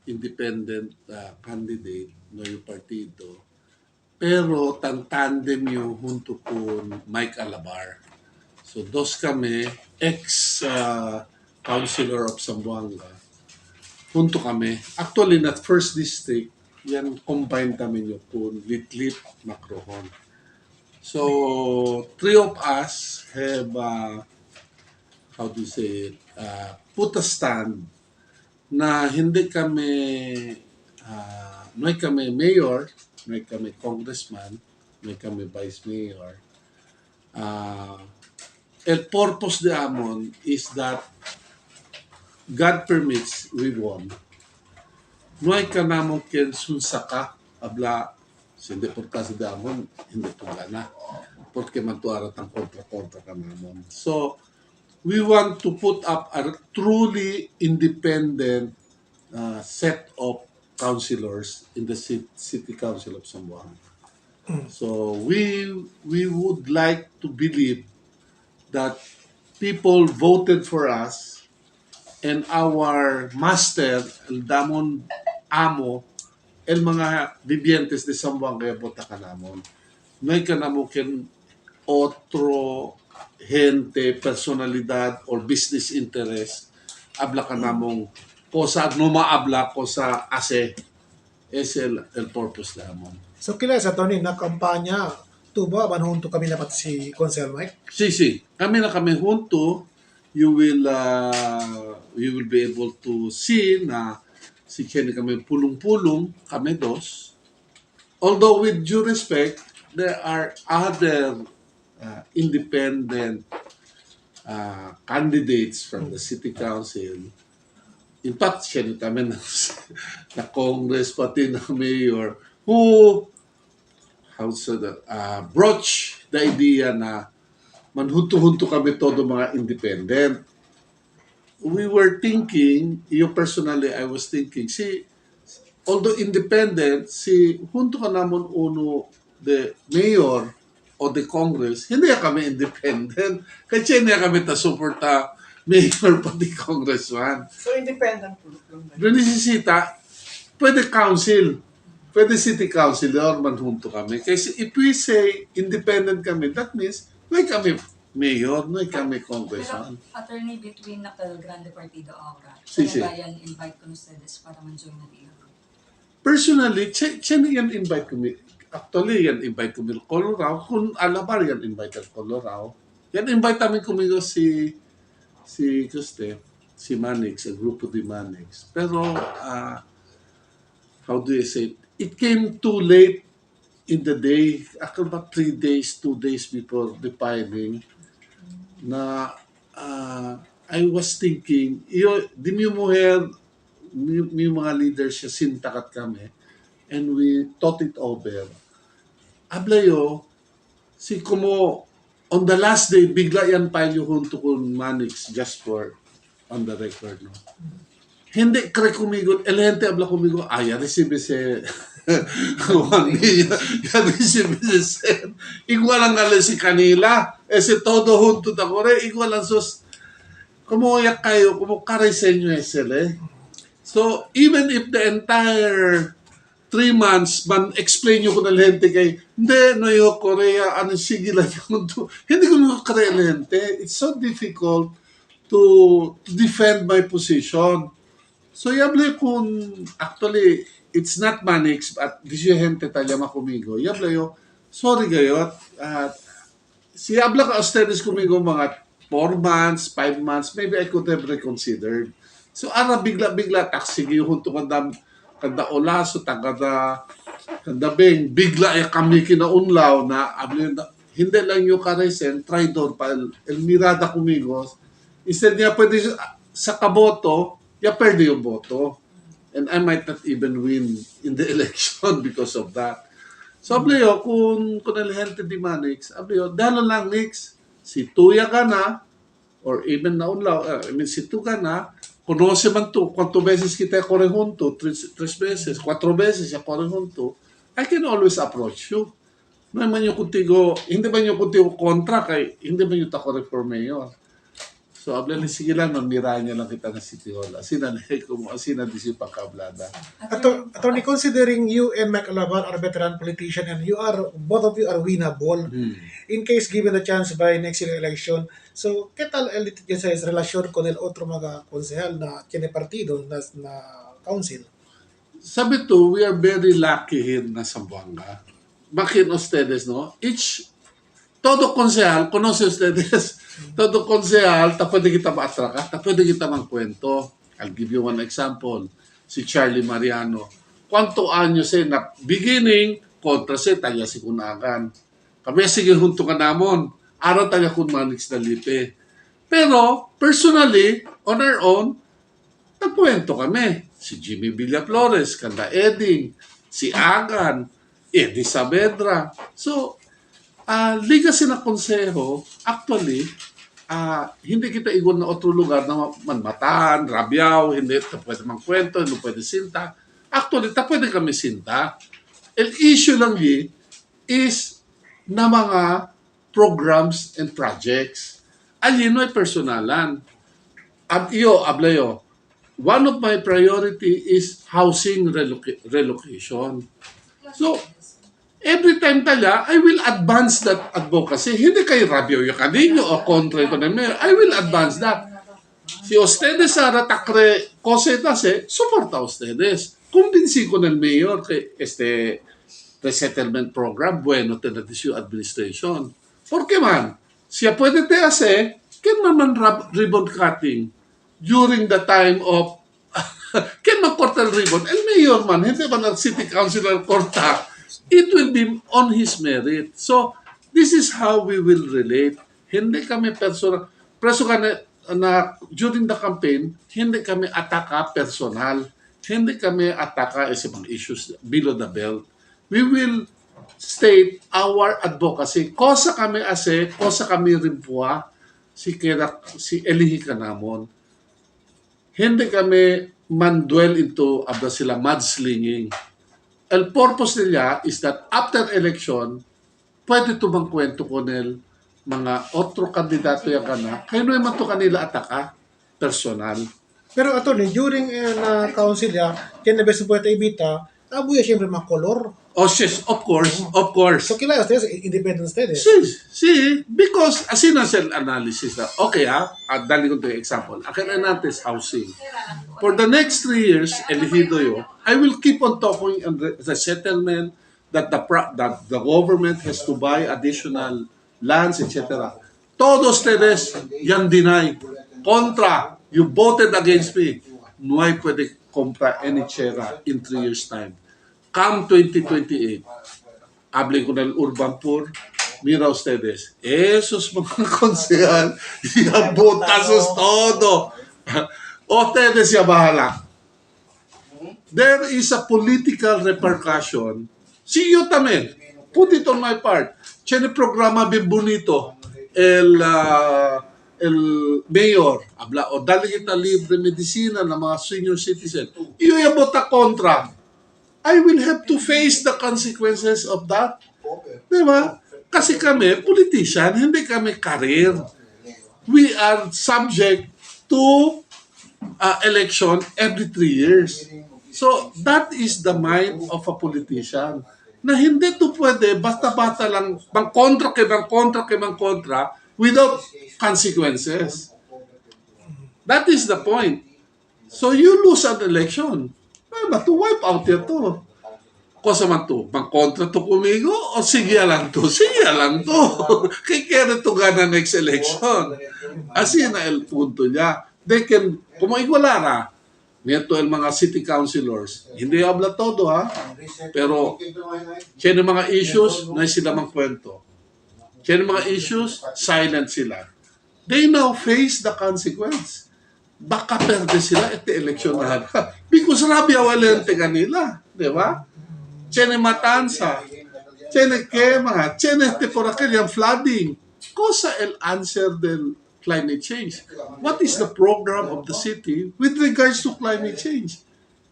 independent candidate no yung partido. Pero tandem yung junto con Mike Alabar. So dos kami, ex-councilor of Zamboanga. Junto kami. Actually, not first district, yan combined kami yung con Litlit, Macrohon. So, three of us have, how do you say it, put a stand na hindi kami, may kami mayor, may kami congressman, may kami vice mayor. El purpose de amon is that God permits, we won. Nuay ka namong ken sunsaka, abla, hindi porta sa damon, hindi po gana. Porque magtuara tang kontra-kontra ka namon. So, we want to put up a truly independent set of councilors in the City Council of Zamboanga. So, we would like to believe that people voted for us and our master, el damon amo, el mga vivientes de Zamboanga bota ka namon. May ka namon ken otro gente, personalidad or business interest, habla ka namong cosa no maabla, cosa hace. Es el purpose namon. So kila sa Tony na kampanya tubo banhunto kami dapat si Consel Mike. Si. Kami na kami junto. You will be able to see na si Kenny kami pulong-pulong, kami dos. Although with due respect, there are other independent candidates from the city council. In fact, siya kami na Congress pati na mayor who broach the idea na manhunto-hunto kami todo mga independent. We were thinking, personally, I was thinking, although independent, junto ka namon uno the mayor o the Congress, hindi kami independent. Kasi hindi kami ta-suporta mayor pati congressman. So, independent po lang. Renisisita, pwede council, pwede city councilor, manhunto kami. Kasi if we say independent kami, that means may kami mayor, may kami congressman. Pero, attorney, between Nacal Grande Partido Aura, Si. kaya ba yan invite ko ustedes para man-join na diyo? Personally, siya yan invite kami. Actually, yan invite kami Colorado. Kung Alabar, yan invite ang Colorado. Yan invite namin kumigo si Manix, ang grupo di Manix. Pero, how do you say it? It came too late in the day, about 3 days, 2 days before the filing, na I was thinking, di mo muher, may mga leaders siya, sintakat kami, and we thought it over. Ablayo, como on the last day, bigla yan file yung junto con Manix, just for on the record, no? Hindi kare kumigo, elente habla kumigo, ya recibe se Juan Villa, ya recibe se igual ang ala si kanila, ese todo junto ta kore, igual ang sus, como ya kayo, como karisenyo esele. So, even if the entire 3 months, man explain nyo ko na lente kay, hindi, no yung Korea, ano, sige lang yung hindi ko nyo kare lente. It's so difficult to defend my position. So, yable kung, actually, it's not Manix, but disyo gente talyama kumigo. Yable yo, sorry gayot, si habla ka ustedes kumigo mga 4 months, 5 months, maybe I could have reconsidered. So, ara bigla-bigla, taksigi junto kada olaso, kada beng, bigla kami kinaunlaw na, hindi lang yung karesen, traidor pa, el mirada kumigo. Instead niya pwede sa kaboto, perde yung boto. And I might not even win in the election because of that. So, ablayo, kung nalihente di Manix, ablayo, dahil lang Nix, si Tuya ka na, or even naunlaw, si Tu ka na, conoce man tu, cuánto veces kita corre junto, 3 veces, 4 veces ya corre junto, I can always approach you. No man yung kuntigo, hindi man yung kuntigo kontra kay, hindi man yung ta corre for mayor. So, abla sige lang, namira niya lang kita ng City Hall. Asinalay ko mo, asinadi si pagkablada. Attorney, considering you and Mike Alaban are veteran politician and you are, both of you are winnable, in case given a chance by next year election, so, ¿qué tal el sa relasyon con el otro mga konsehal na tiene partido na council? Sabi to, we are very lucky here na Zamboanga. Bakit ustedes, no? Todo konsehal, conoce ustedes, todo konsehal, pwede kita maatraka, pwede kita magkwento. I'll give you one example. Si Charlie Mariano. Kwanto años na beginning, kontra siya, tayo si Kunagan. Kami sige hunto ka namon. Araw tayo kun manix na lipe. Pero, personally, on our own, nagkwento kami. Si Jimmy Villaflores, kanda Eding, si Agan, Eddie Saavedra. So, legacy na konseho, actually, hindi kita igon na otro lugar na Manmatan, Rabiao, hindi ta pwede magkwento, hindi pwede sinta. Actually, ta pwede kami sinta. El issue lang is na mga programs and projects. Alino ay personalan. At iyo, ablayo, one of my priority is housing relocation. So, every time tala, I will advance that advocacy. Hindi kay Rabio Yacanino o kontra ito na mayor. I will advance that. Si ustedes Sara takre cosas soporta ustedes. Kumbinsi ko ng mayor que resettlement program bueno te la administration. Porque man, siya pwede te hacer que naman ribbon cutting during the time of can magkorta el ribbon. El mayor man, hindi man ang city councilor korta. It will be on his merit. So, this is how we will relate. Hindi kami personal. Preso ka na during the campaign, hindi kami ataka personal. Hindi kami ataka sa mga issues below the belt. We will state our advocacy. Kosa kami kosa kami rimpuha, si Elihi ka namon. Hindi kami mandwell into abda sila mudslinging. El purpose nila is that after election, pwede ito bang kwento ko nil mga otro kandidato yung kana, kayo naman ito kanila ataka, personal. Pero attorney, during na council ya, kinabes po ito ibita, abuya siyempre mga kolor. Oh, yes, of course. So kila ustedes, independent ustedes. See, because asin ang self-analysis na, okay dali ko ito yung example. Akin na natin is housing. For the next 3 years, elegido yo, I will keep on talking on the settlement that the government has to buy additional lands, etc. Todos ustedes yan deny. Contra, you voted against me. No hay pwede compra any chera in 3 years time. Come 2028, hable ko ng urban poor, mira ustedes, esos mga konsehal, ya botasos todo. Ustedes ya bahala. There is a political repercussion. See you también. Put it on my part. Tiene programa bien bonito. El mayor, habla, o dali kita libre medicina ng mga senior citizen. Iyo ya bota kontra. I will have to face the consequences of that. Diba? Kasi kami, politician, hindi kami career. We are subject to election every 3 years. So, that is the mind of a politician. Na hindi to pwede, basta-basta lang, bang kontra, without consequences. That is the point. So, you lose an election. To wipe out ito. Kosa man to, magkontra to kumigo o sige lang to? Sige lang to. Kay kere to gana next election. Asi na el punto niya. They can, kung maigwalara, nito el mga city councilors, hindi habla todo pero siya mga issues na sila magkwento. Siya mga issues, silent sila. They now face the consequence. Baka perde sila at eleksyon na because Rabia walente kanila, di ba? Tiene matanza, tiene quema, tiene por aquel flooding. Cosa el answer del climate change? What is the program of the city with regards to climate change?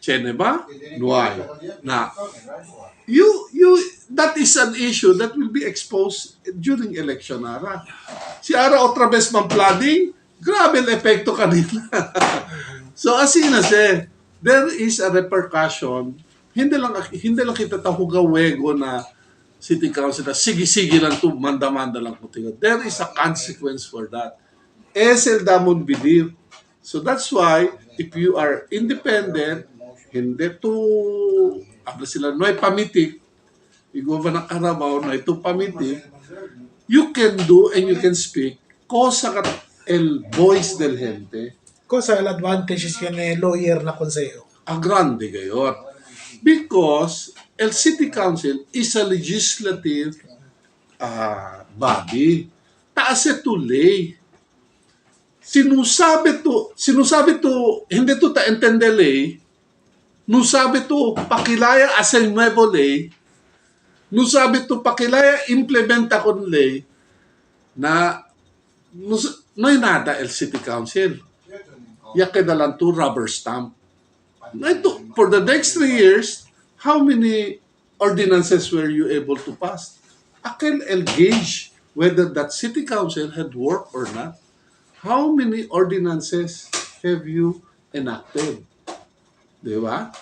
Tiene ba? No hay. Na, that is an issue that will be exposed during election ara. Si ara otra vez man flooding, Grabe ang epekto kanina. So as in say, there is a repercussion. Hindi lang kita tahugawego na city council na sige-sige lang to, manda-manda lang po tayo. There is a consequence for that. SL damon believe. So that's why if you are independent, hindi to abla sila noy pamitik, ikaw ba ng karabaw na ito pamitik, you can do and you can speak cosa kat el voice del gente Cosa el advantages yan lawyer na konseho? a grande gayon. Because el city council is a legislative body. Taas ito lay. Sinusabi to, hindi to ta entende lay, nusabi to pakilaya as a nuevo lay, nusabi to pakilaya implementa con lay na no hay nada el city council. Ya quedalan to rubber stamp. Na ito, for the next 3 years, how many ordinances were you able to pass? I can engage whether that city council had worked or not. How many ordinances have you enacted? Di ba?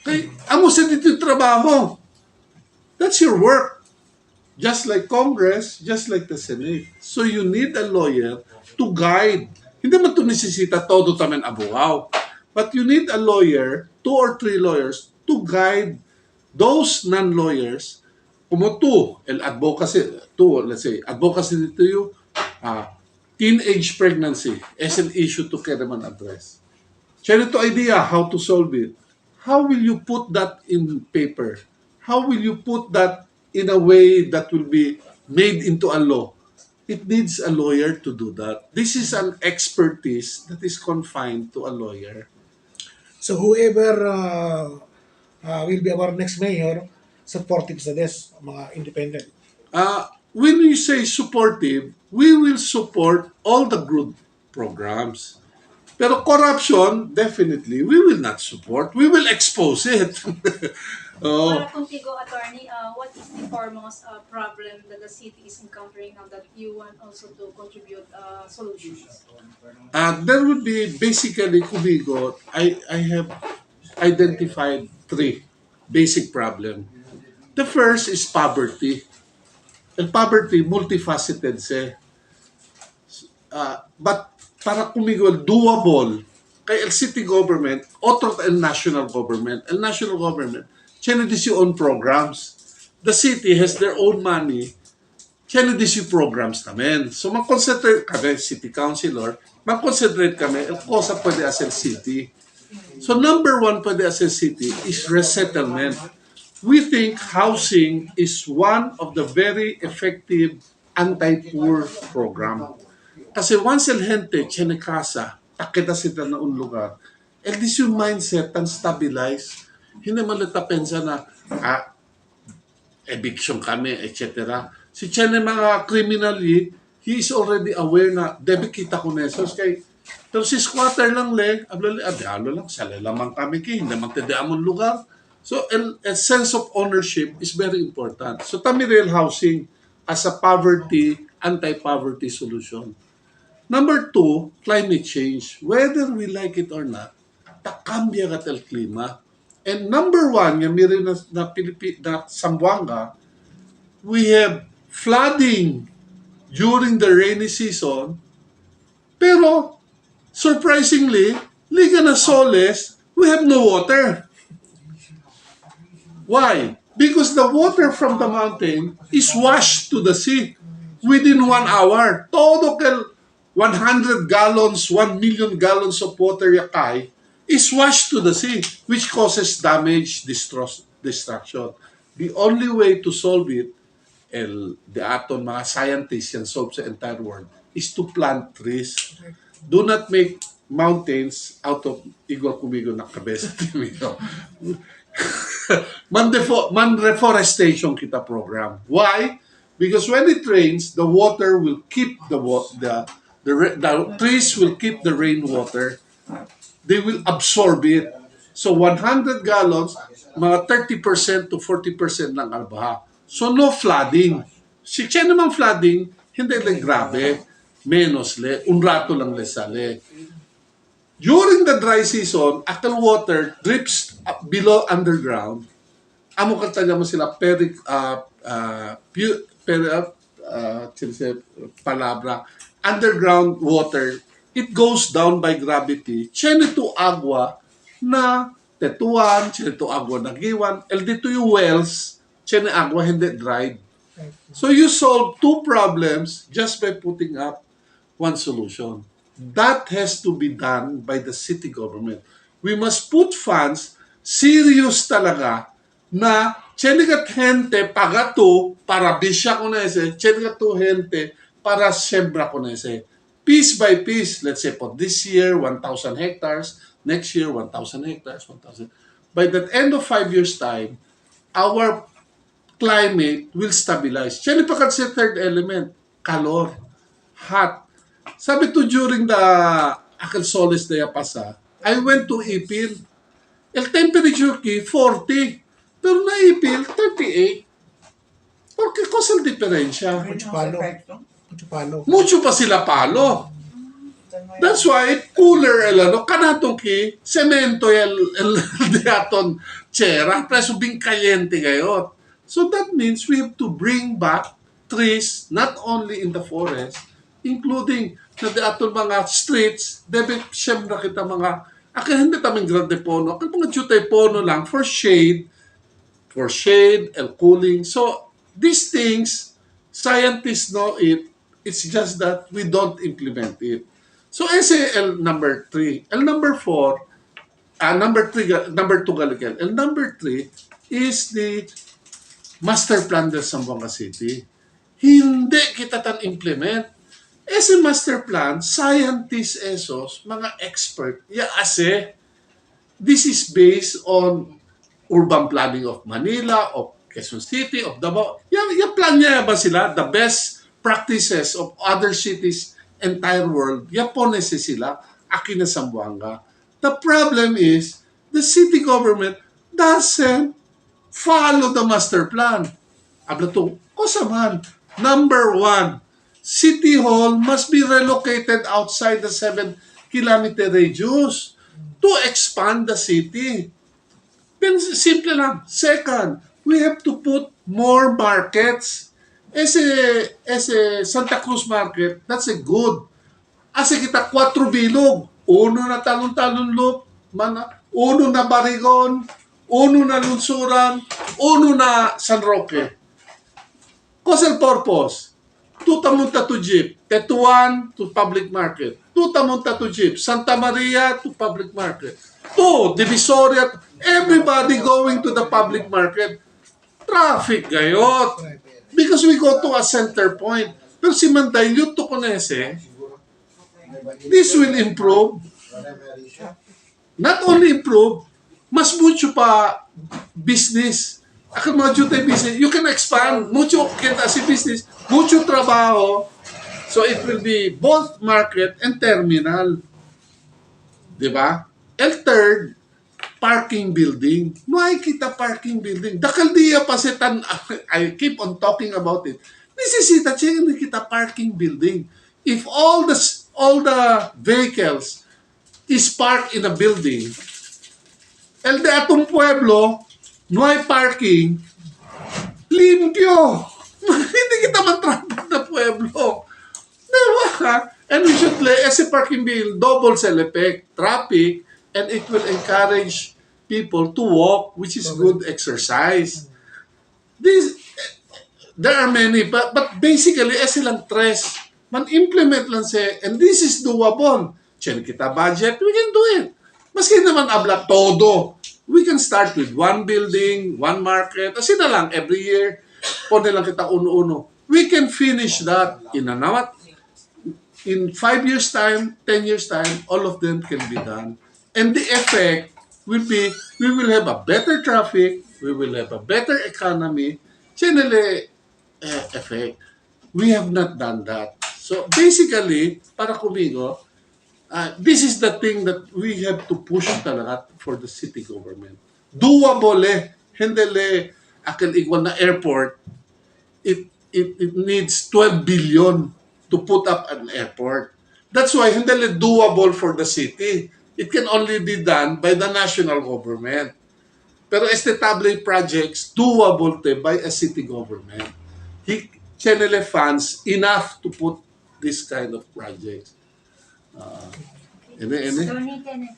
Kaya, amo sa dito yung trabaho. That's your work. Just like Congress, just like the Senate. So you need a lawyer to guide. Hindi man ito nisisita todo tamen abuhaw. But you need a lawyer, 2 or 3 lawyers, to guide those non-lawyers. Como tú, el advocacy, let's say, advocacy to you, teenage pregnancy as an issue to Kereman address. Share ito idea how to solve it. How will you put that in paper? How will you put that in a way that will be made into a law? It needs a lawyer to do that. This is an expertise that is confined to a lawyer. So whoever will be our next mayor, supportive sa this, mga independent. When we say supportive, we will support all the good programs. Pero corruption, definitely, we will not support. We will expose it. Para contigo, attorney, what is the foremost problem that the city is encountering now that you want also to contribute solutions? There would be basically, Kubigo, I have identified 3 basic problems. The first is poverty. And poverty, multifaceted siya. But para kumigol, doable. Kay el city government, otro el national government. El national government, tiene yung own programs. The city has their own money. Tiene yung programs namin. So mag-concentrate kami, city councilor, mag-concentrate kami, el cosa pwede as el city. So number 1 pwede as el city is resettlement. We think housing is one of the very effective anti-poor program. Kasi once el gente tiene casa, takita sila na un lugar, el dis yung mindset tan stabilize, hindi man lita pensa na eviction kami, etc. Si tiene mga criminally, he is already aware na debit kita ko nesos kay pero si squatter lang adalo lang, sala lamang kami ki, hindi magtadiamon lugar. So, a sense of ownership is very important. So, real housing as a anti-poverty solution. Number 2, climate change. Whether we like it or not, takambya kat el klima. And number 1, yung miri na Zamboanga, we have flooding during the rainy season. Pero, surprisingly, Liga na Soles, we have no water. Why? Because the water from the mountain is washed to the sea within 1 hour. Todo kel 100 gallons, 1 million gallons of water yakay is washed to the sea, which causes damage, destruction. The only way to solve it, the aton mga scientists yan solve sa entire world, is to plant trees. Do not make mountains out of igual kumigo na kabesa. Man reforestation kita program. Why? Because when it rains, the water will keep the trees will keep the rainwater. They will absorb it. So 100 gallons, mga 30% to 40% lang albaha. So no flooding. Si naman flooding, hindi lang grabe. menos le, un rato lang le sale. During the dry season, akal water drips below underground. Amo kataga mo sila palabra, underground water, it goes down by gravity. Chene to agua na tetuan, chene to agua na giwan, el dito yung wells, chene agua hindi dried. So you solve two problems just by putting up one solution. That has to be done by the city government. We must put funds, serious talaga, na chenigat gente pagato para bisya ko na ese, chenigat to gente para sembra ko na ese. Piece by piece, let's say for this year, 1,000 hectares, next year, 1,000 hectares, 1,000. By the end of 5 years' time, our climate will stabilize. Siya pa kasi third element, calor, hot. Sabi to during the Akal Solis de Pasa, I went to Ipil. El temperature ki 40, pero na Ipil 38. Porque cosa el diferensya? Mucho palo. Mucho palo. Mucho pa sila palo. That's why cooler el ano kanatong ki semento el diaton chera preso bing caliente gayot. So that means we have to bring back trees not only in the forest including na diaton mga streets debe siyempre kita mga akin hindi taming grande pono akin mga jutay pono lang for shade and cooling. So these things scientists know it. It's just that we don't implement it. So ese el number 3. El number 4, number 2 galigel. El number 3 is the master plan del Zamboanga City. Hindi kita tan implement. Ese master plan, scientists esos, mga expert, ya ase, this is based on urban planning of Manila, of Quezon City, of Davao. Yung plan niya ba sila? The best practices of other cities entire world. Yan po nese sila. Akin na Zamboanga. The problem is, the city government doesn't follow the master plan. Abla to, kosa man. Number 1, City Hall must be relocated outside the 7-kilometer radius to expand the city. Simple lang. Second, we have to put more markets. Ese Santa Cruz market, that's a good. Ase kita 4 bilog. Uno na talon-talon loop, uno na Barigon, uno na Lunsuran, uno na San Roque. Cause and purpose. Tutamunta to Jeep. Tetuan to public market. Tutamunta to Jeep. Santa Maria to public market. To Divisoria. Everybody going to the public market. Traffic gayot. Because we go to a center point. Pero si Manday, yung to Conese, this will improve. Not only improve, mas mucho pa business. Ako mga jutay business, you can expand, mucho kita si business, mucho trabaho. So it will be both market and terminal. Diba? And third, parking building. Makikita parking building. Dakaldiya pa si I keep on talking about it. Nisisita siya kita parking building. If all the vehicles is parked in a building, el de atong pueblo, no hay parking, limpyo. Hindi kita man-traffic na pueblo. Diba ka? And we should lay as a parking bill, double cell effect, traffic, and it will encourage people to walk, which is good exercise. There are many, but basically, silang tres, man-implement lang siya, and this is doable. Check kita budget, we can do it. Maski naman abla todo. We can start with one building, one market, kasi na lang, every year, po lang kita uno-uno. We can finish that in in 5 years' time, 10 years' time, all of them can be done. And the effect will be, we will have a better traffic, we will have a better economy, generally, effect. We have not done that. So basically, para kumigo, this is the thing that we have to push talaga for the city government. Doable hindi akal igual na airport, it needs 12 billion to put up an airport. That's why hindi doable for the city. It can only be done by the national government. Pero establish projects doable by a city government. He channel funds enough to put this kind of projects. Ini. Attorney, can I